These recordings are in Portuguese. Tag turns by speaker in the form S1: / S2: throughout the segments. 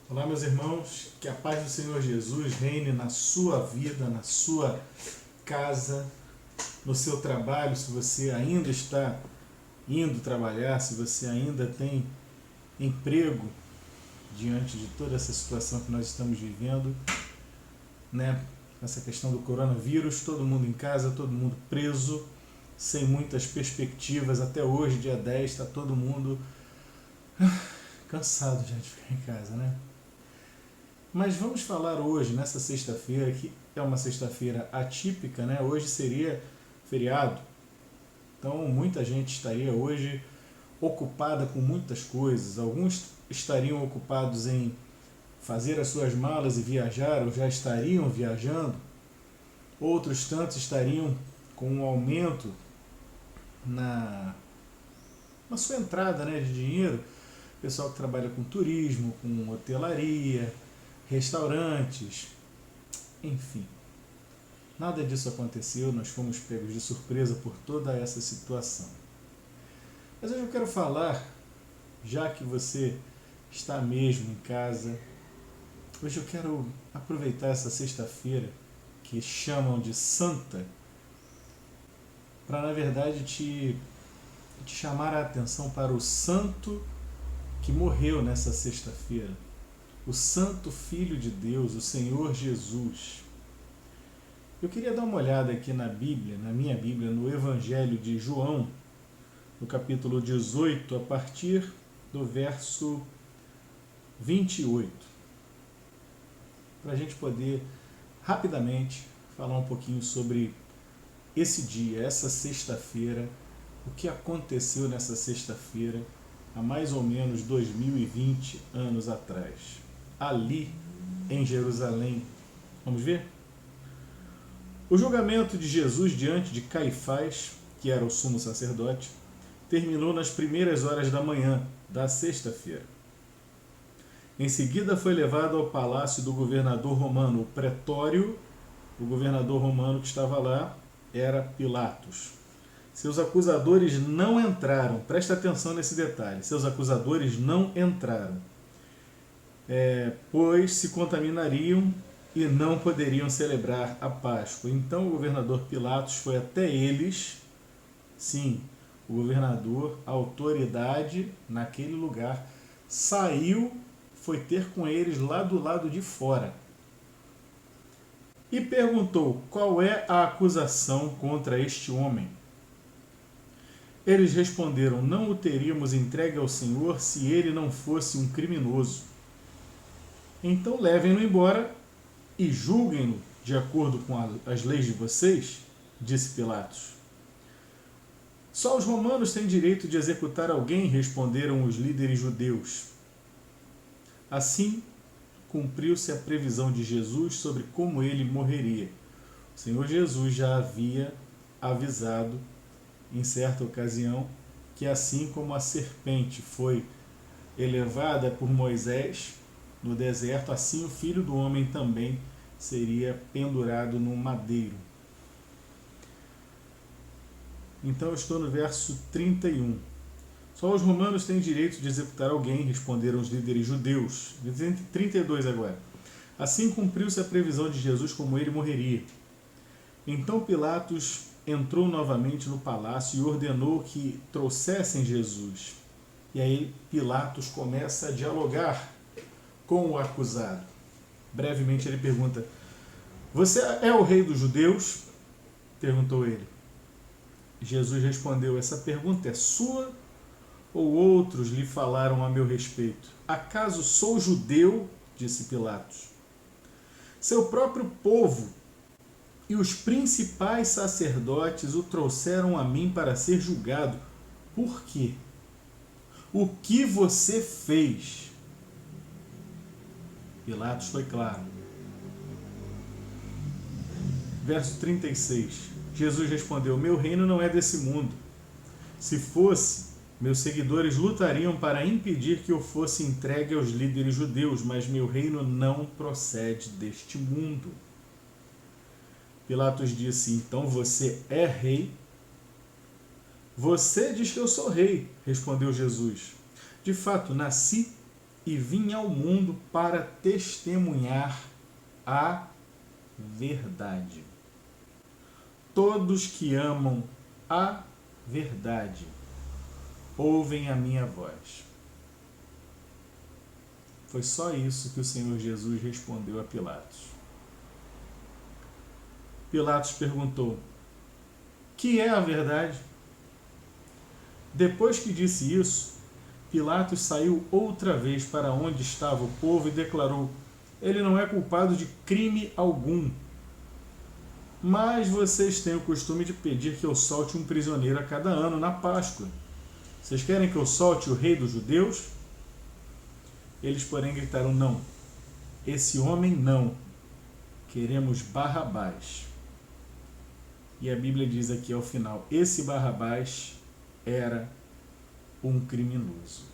S1: Olá, meus irmãos, que a paz do Senhor Jesus reine na sua vida, na sua casa, no seu trabalho, se você ainda está indo trabalhar, se você ainda tem emprego diante de toda essa situação que nós estamos vivendo, né? Essa questão do coronavírus, todo mundo em casa, todo mundo preso, sem muitas perspectivas. Até hoje, dia 10, está todo mundo cansado já de ficar em casa, né? Mas vamos falar hoje, nessa sexta-feira, que é uma sexta-feira atípica, né? Hoje seria feriado. Então, muita gente estaria hoje ocupada com muitas coisas. Alguns estariam ocupados em fazer as suas malas e viajar, ou já estariam viajando. Outros tantos estariam com um aumento na sua entrada, né, de dinheiro. Pessoal que trabalha com turismo, com hotelaria, restaurantes, enfim. Nada disso aconteceu, nós fomos pegos de surpresa por toda essa situação. Mas hoje eu quero falar, já que você está mesmo em casa, hoje eu quero aproveitar essa sexta-feira, que chamam de Santa, para na verdade te chamar a atenção para o santo que morreu nessa sexta-feira. O Santo Filho de Deus, o Senhor Jesus. Eu queria dar uma olhada aqui na Bíblia, na minha Bíblia, no Evangelho de João, no capítulo 18, a partir do verso 28, para a gente poder rapidamente falar um pouquinho sobre esse dia, essa sexta-feira, o que aconteceu nessa sexta-feira, há mais ou menos 2020 anos atrás. Ali em Jerusalém. Vamos ver? O julgamento de Jesus diante de Caifás, que era o sumo sacerdote, terminou nas primeiras horas da manhã da sexta-feira. Em seguida foi levado ao palácio do governador romano, o pretório. O governador romano que estava lá era Pilatos. Seus acusadores não entraram. Presta atenção nesse detalhe. Seus acusadores não entraram. Pois se contaminariam e não poderiam celebrar a Páscoa. Então o governador Pilatos foi até eles, sim, o governador, a autoridade naquele lugar, saiu, foi ter com eles lá do lado de fora e perguntou: qual é a acusação contra este homem? Eles responderam: não o teríamos entregue ao Senhor se ele não fosse um criminoso. Então levem-no embora e julguem-no de acordo com as leis de vocês, disse Pilatos. Só os romanos têm direito de executar alguém, responderam os líderes judeus. Assim, cumpriu-se a previsão de Jesus sobre como ele morreria. O Senhor Jesus já havia avisado, em certa ocasião, que assim como a serpente foi elevada por Moisés no deserto, assim o Filho do Homem também seria pendurado num madeiro. Então eu estou no verso 31. Só os romanos têm direito de executar alguém, responderam os líderes judeus. 32 agora. Assim cumpriu-se a previsão de Jesus como ele morreria. Então Pilatos entrou novamente no palácio e ordenou que trouxessem Jesus. E aí Pilatos começa a dialogar com o acusado. Brevemente ele pergunta: você é o rei dos judeus? Perguntou ele. Jesus respondeu: essa pergunta é sua ou outros lhe falaram a meu respeito? Acaso sou judeu? Disse Pilatos. Seu próprio povo e os principais sacerdotes o trouxeram a mim para ser julgado. Por quê? O que você fez? Pilatos foi claro. Verso 36. Jesus respondeu: meu reino não é desse mundo. Se fosse, meus seguidores lutariam para impedir que eu fosse entregue aos líderes judeus, mas meu reino não procede deste mundo. Pilatos disse: então você é rei? Você diz que eu sou rei, respondeu Jesus. De fato, nasci e vim ao mundo para testemunhar a verdade. Todos que amam a verdade ouvem a minha voz. Foi só isso que o Senhor Jesus respondeu a Pilatos. Pilatos perguntou: que é a verdade? Depois que disse isso, Pilatos saiu outra vez para onde estava o povo e declarou: ele não é culpado de crime algum. Mas vocês têm o costume de pedir que eu solte um prisioneiro a cada ano na Páscoa. Vocês querem que eu solte o rei dos judeus? Eles, porém, gritaram: não, esse homem não. Queremos Barrabás. E a Bíblia diz aqui ao final: esse Barrabás era um criminoso.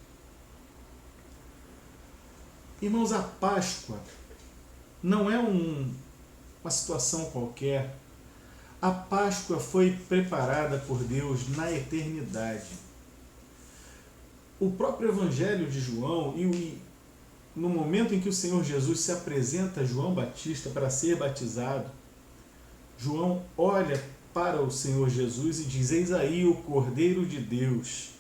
S1: Irmãos, a Páscoa não é uma situação qualquer. A Páscoa foi preparada por Deus na eternidade. O próprio Evangelho de João, no momento em que o Senhor Jesus se apresenta a João Batista para ser batizado, João olha para o Senhor Jesus e diz: eis aí o Cordeiro de Deus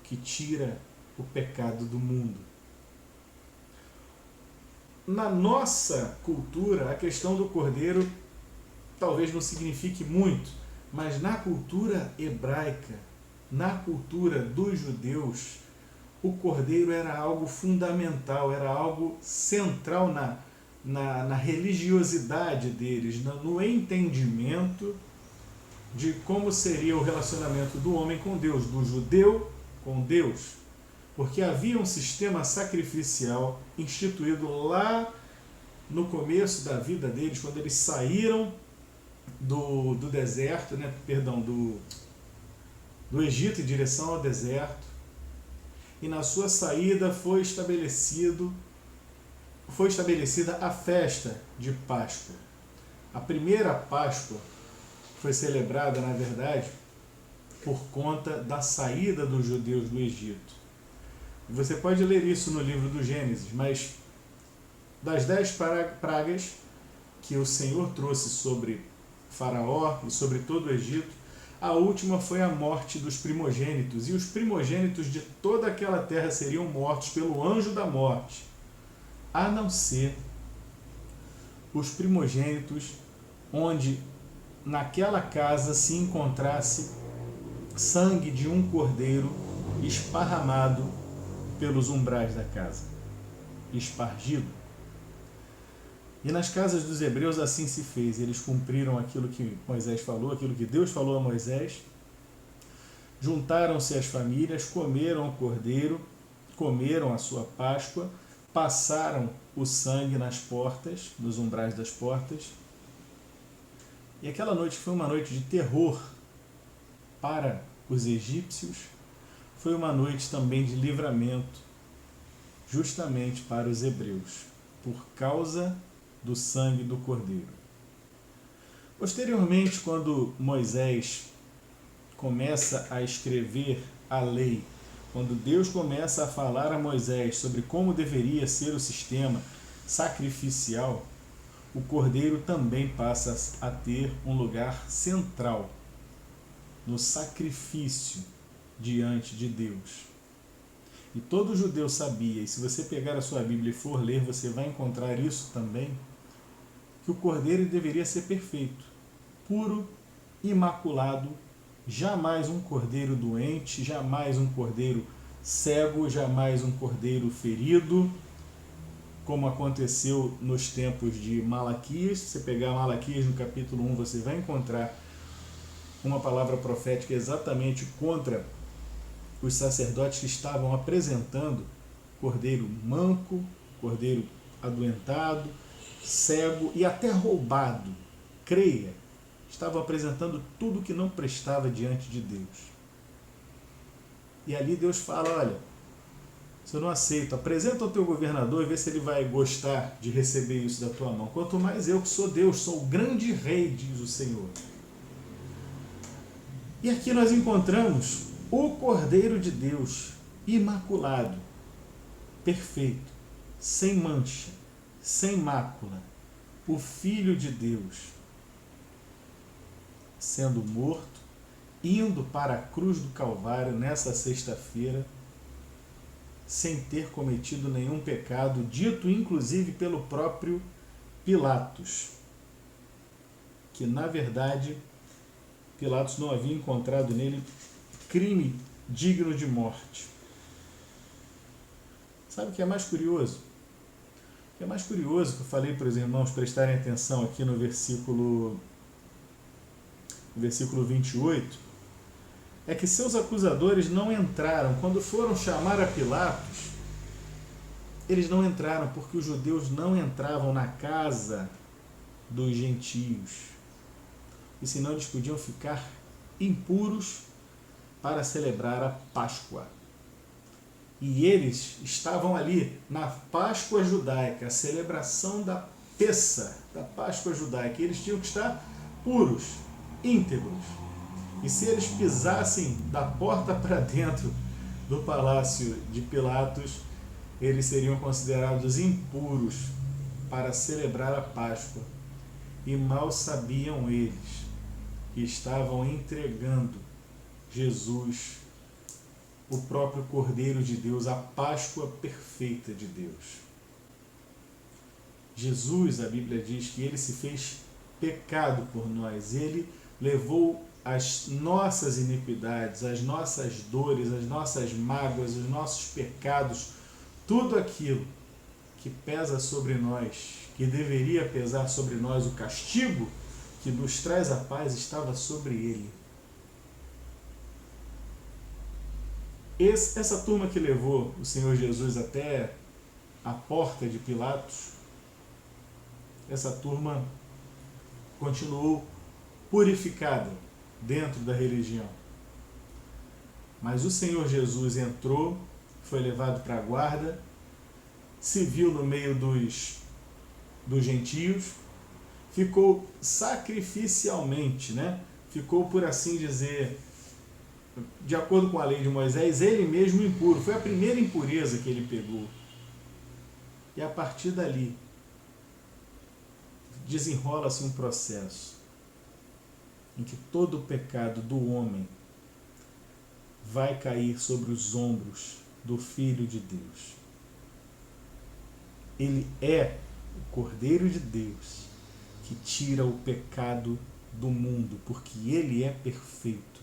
S1: que tira o pecado do mundo. Na nossa cultura, a questão do cordeiro talvez não signifique muito, mas na cultura hebraica, na cultura dos judeus, o cordeiro era algo fundamental, era algo central na religiosidade deles, no entendimento de como seria o relacionamento do homem com Deus, do judeu com Deus. Porque havia um sistema sacrificial instituído lá no começo da vida deles, quando eles saíram do deserto, do Egito em direção ao deserto. E na sua saída foi estabelecida a festa de Páscoa. A primeira Páscoa foi celebrada, na verdade, por conta da saída dos judeus do Egito. Você pode ler isso no livro do Gênesis, mas das 10 pragas que o Senhor trouxe sobre Faraó e sobre todo o Egito, a última foi a morte dos primogênitos, e os primogênitos de toda aquela terra seriam mortos pelo anjo da morte, a não ser os primogênitos onde naquela casa se encontrasse sangue de um cordeiro esparramado pelos umbrais da casa, espargido. E nas casas dos hebreus assim se fez. Eles cumpriram aquilo que Moisés falou, aquilo que Deus falou a Moisés. Juntaram-se as famílias, comeram o cordeiro, comeram a sua Páscoa, passaram o sangue nas portas, nos umbrais das portas. E aquela noite foi uma noite de terror para os egípcios, foi uma noite também de livramento, justamente para os hebreus, por causa do sangue do cordeiro. Posteriormente, quando Moisés começa a escrever a lei, quando Deus começa a falar a Moisés sobre como deveria ser o sistema sacrificial, o cordeiro também passa a ter um lugar central no sacrifício diante de Deus. E todo judeu sabia, e se você pegar a sua Bíblia e for ler, você vai encontrar isso também, que o cordeiro deveria ser perfeito, puro, imaculado, jamais um cordeiro doente, jamais um cordeiro cego, jamais um cordeiro ferido, como aconteceu nos tempos de Malaquias. Se você pegar Malaquias no capítulo 1, você vai encontrar uma palavra profética exatamente contra os sacerdotes que estavam apresentando cordeiro manco, cordeiro adoentado, cego e até roubado. Creia, estavam apresentando tudo que não prestava diante de Deus. E ali Deus fala: olha, se eu não aceito, apresenta ao teu governador e vê se ele vai gostar de receber isso da tua mão. Quanto mais eu, que sou Deus, sou o grande rei, diz o Senhor. E aqui nós encontramos o Cordeiro de Deus, imaculado, perfeito, sem mancha, sem mácula, o Filho de Deus, sendo morto, indo para a cruz do Calvário nessa sexta-feira, sem ter cometido nenhum pecado, dito inclusive pelo próprio Pilatos, que na verdade Pilatos não havia encontrado nele crime digno de morte. Sabe o que é mais curioso? O que é mais curioso, que eu falei para os irmãos prestarem atenção aqui no versículo 28, é que seus acusadores não entraram. Quando foram chamar a Pilatos, eles não entraram porque os judeus não entravam na casa dos gentios. E senão eles podiam ficar impuros para celebrar a Páscoa. E eles estavam ali na Páscoa judaica, a celebração da Pessa, da Páscoa judaica. E eles tinham que estar puros, íntegros. E se eles pisassem da porta para dentro do palácio de Pilatos, eles seriam considerados impuros para celebrar a Páscoa. E mal sabiam eles que estavam entregando Jesus, o próprio Cordeiro de Deus, a Páscoa perfeita de Deus. Jesus, a Bíblia diz que ele se fez pecado por nós. Ele levou as nossas iniquidades, as nossas dores, as nossas mágoas, os nossos pecados, tudo aquilo que pesa sobre nós, que deveria pesar sobre nós, o castigo que nos traz a paz, estava sobre ele. Essa turma que levou o Senhor Jesus até a porta de Pilatos, essa turma continuou purificada dentro da religião. Mas o Senhor Jesus entrou, foi levado para a guarda, se viu no meio dos gentios, ficou sacrificialmente, ficou, por assim dizer, de acordo com a lei de Moisés, ele mesmo impuro. Foi a primeira impureza que ele pegou. E a partir dali, desenrola-se um processo em que todo o pecado do homem vai cair sobre os ombros do Filho de Deus. Ele é o Cordeiro de Deus que tira o pecado do mundo, porque ele é perfeito,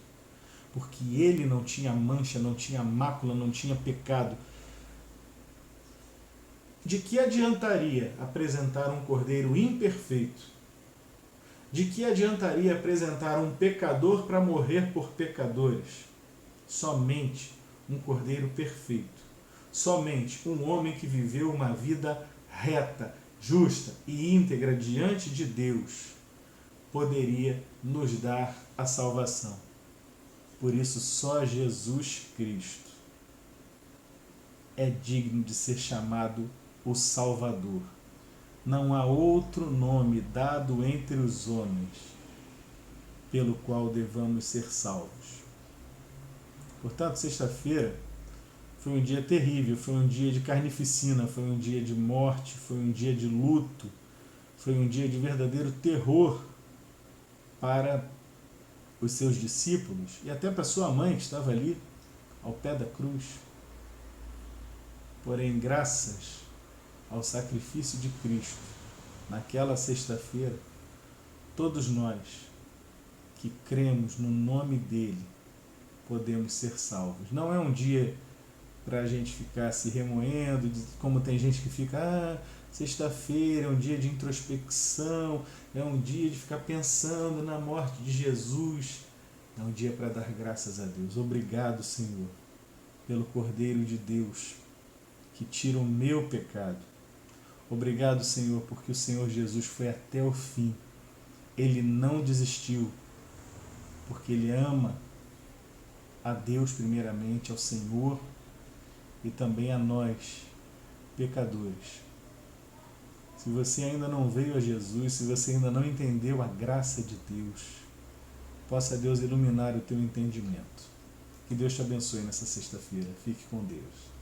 S1: porque ele não tinha mancha, não tinha mácula, não tinha pecado. De que adiantaria apresentar um cordeiro imperfeito? De que adiantaria apresentar um pecador para morrer por pecadores? Somente um cordeiro perfeito. Somente um homem que viveu uma vida reta, justa e íntegra diante de Deus poderia nos dar a salvação. Por isso, só Jesus Cristo é digno de ser chamado o Salvador. Não há outro nome dado entre os homens pelo qual devamos ser salvos. Portanto, sexta-feira foi um dia terrível, foi um dia de carnificina, foi um dia de morte, foi um dia de luto, foi um dia de verdadeiro terror para os seus discípulos e até para sua mãe, que estava ali ao pé da cruz. Porém, graças ao sacrifício de Cristo, naquela sexta-feira, todos nós que cremos no nome dele podemos ser salvos. Não é um dia para a gente ficar se remoendo, como tem gente que fica, sexta-feira é um dia de introspecção, é um dia de ficar pensando na morte de Jesus. É um dia para dar graças a Deus. Obrigado, Senhor, pelo Cordeiro de Deus que tira o meu pecado. Obrigado, Senhor, porque o Senhor Jesus foi até o fim. Ele não desistiu, porque ele ama a Deus primeiramente, ao Senhor e também a nós, pecadores. Se você ainda não veio a Jesus, se você ainda não entendeu a graça de Deus, possa Deus iluminar o teu entendimento. Que Deus te abençoe nessa sexta-feira. Fique com Deus.